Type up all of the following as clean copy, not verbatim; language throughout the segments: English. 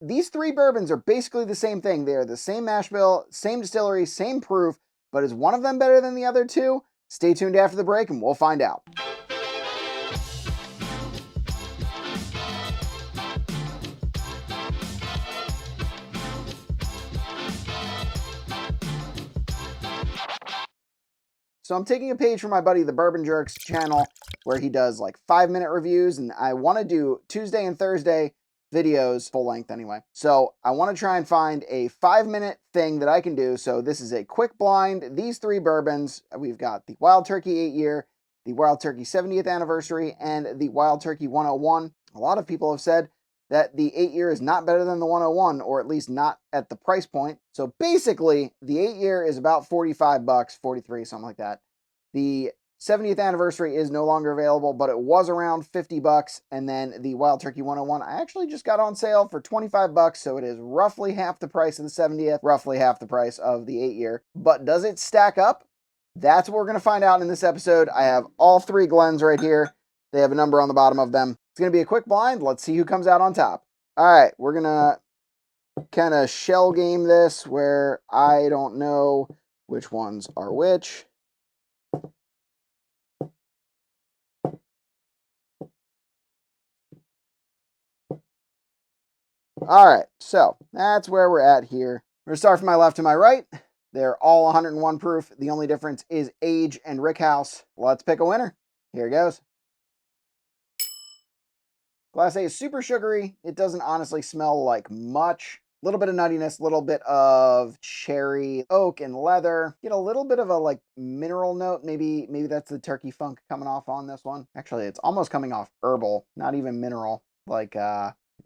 these three bourbons are basically the same thing. They're the same mash bill, same distillery, same proof, but is one of them better than the other two? Stay tuned after the break and we'll find out. So I'm taking a page from my buddy, the Bourbon Jerks channel, where he does like 5-minute reviews, and I want to do Tuesday and Thursday videos, full length anyway. So I want to try and find a 5-minute thing that I can do. So this is a quick blind. These three bourbons, we've got the Wild Turkey 8-year, the Wild Turkey 70th anniversary, and the Wild Turkey 101. A lot of people have said that the 8-year is not better than the 101, or at least not at the price point. So basically, the 8-year is about 45 bucks, 43, something like that. The 70th anniversary is no longer available, but it was around 50 bucks. And then the Wild Turkey 101, I actually just got on sale for 25 bucks. So it is roughly half the price of the 70th, roughly half the price of the 8-year. But does it stack up? That's what we're going to find out in this episode. I have all three Glens right here. They have a number on the bottom of them. It's going to be a quick blind. Let's see who comes out on top. All right, we're going to kind of shell game this where I don't know which ones are which. All right, so that's where we're at here. We're going to start from my left to my right. They're all 101 proof. The only difference is age and rickhouse. Let's pick a winner. Here it goes. Glass A is super sugary. It doesn't honestly smell like much. A little bit of nuttiness, a little bit of cherry, oak, and leather. Get a little bit of a like mineral note. Maybe that's the turkey funk coming off on this one. Actually, it's almost coming off herbal, not even mineral. Like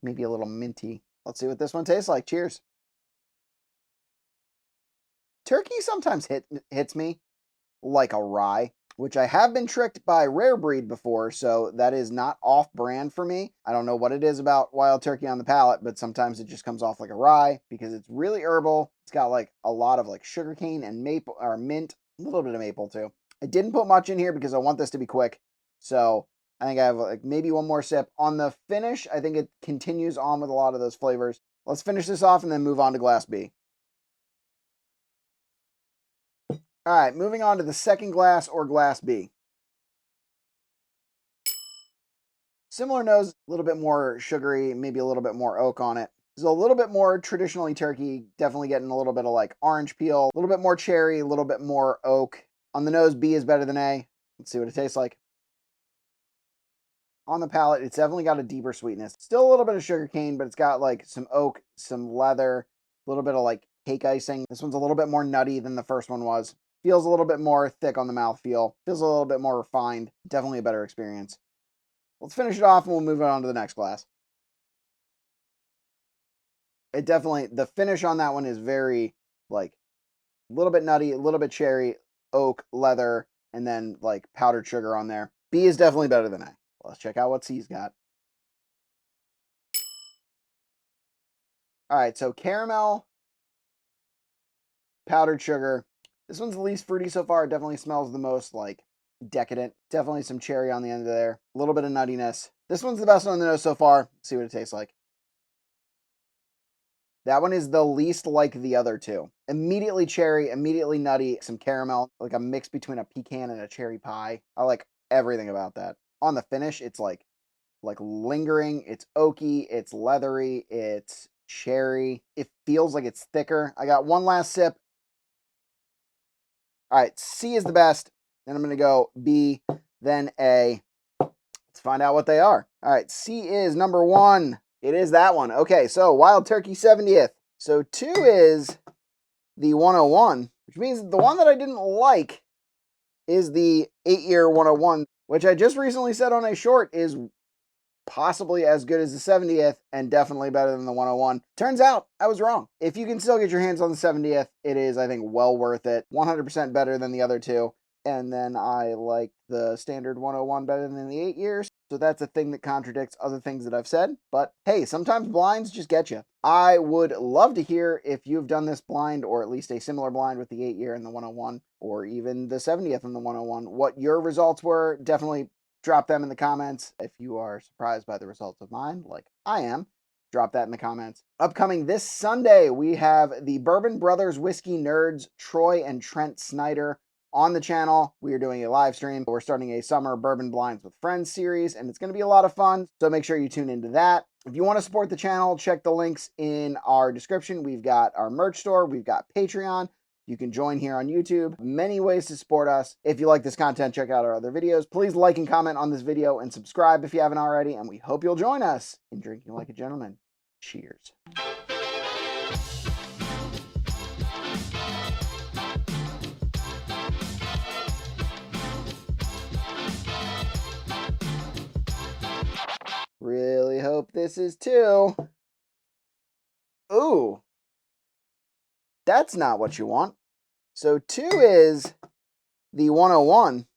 maybe a little minty. Let's see what this one tastes like. Cheers. Turkey sometimes hits me like a rye, which I have been tricked by Rarebird before, so that is not off-brand for me. I don't know what it is about wild turkey on the palate, but sometimes it just comes off like a rye because it's really herbal. It's got like a lot of like sugarcane and maple or mint, a little bit of maple too. I didn't put much in here because I want this to be quick, so I think I have like maybe one more sip. On the finish, I think it continues on with a lot of those flavors. Let's finish this off and then move on to glass B. All right, moving on to the second glass or glass B. Similar nose, a little bit more sugary, maybe a little bit more oak on it. It's a little bit more traditionally turkey, definitely getting a little bit of like orange peel, a little bit more cherry, a little bit more oak. On the nose, B is better than A. Let's see what it tastes like. On the palate, it's definitely got a deeper sweetness. Still a little bit of sugar cane, but it's got like some oak, some leather, a little bit of like cake icing. This one's a little bit more nutty than the first one was. Feels a little bit more thick on the mouthfeel. Feels a little bit more refined. Definitely a better experience. Let's finish it off and we'll move on to the next glass. It definitely, the finish on that one is very like a little bit nutty, a little bit cherry, oak, leather, and then like powdered sugar on there. B is definitely better than A. Let's check out what C's got. All right, so caramel, powdered sugar. This one's the least fruity so far. It definitely smells the most like decadent. Definitely some cherry on the end of there. A little bit of nuttiness. This one's the best one on the nose so far. Let's see what it tastes like. That one is the least like the other two. Immediately cherry, immediately nutty, some caramel, like a mix between a pecan and a cherry pie. I like everything about that. On the finish, it's like lingering. It's oaky, it's leathery, it's cherry. It feels like it's thicker. I got one last sip. All right, C is the best. Then I'm going to go B, then A. Let's find out what they are. All right, C is number 1. It is that one. Okay, so Wild Turkey 70th. So 2 is the 101, which means the one that I didn't like is the 8-year 101, which I just recently said on a short is possibly as good as the 70th and definitely better than the 101. Turns out I was wrong. If you can still get your hands on the 70th, it is, I think, well worth it. 100% better than the other two. And then I like the standard 101 better than the 8 years. So that's a thing that contradicts other things that I've said. But hey, sometimes blinds just get you. I would love to hear if you've done this blind or at least a similar blind with the 8-year and the 101 or even the 70th and the 101. What your results were, definitely drop them in the comments if you are surprised by the results of mine, like I am. drop that in the comments. Upcoming this Sunday, we have the Bourbon Brothers Whiskey Nerds, Troy and Trent Snyder, on the channel. We are doing a live stream. We're starting a summer Bourbon Blinds with Friends series, and it's going to be a lot of fun, so make sure you tune into that. If you want to support the channel, check the links in our description. We've got our merch store. We've got Patreon. You can join here on YouTube. Many ways to support us. If you like this content, check out our other videos. Please like and comment on this video and subscribe if you haven't already, and we hope you'll join us in drinking like a gentleman. Cheers. Really hope this is 2. Ooh. That's not what you want. So 2 is the 101.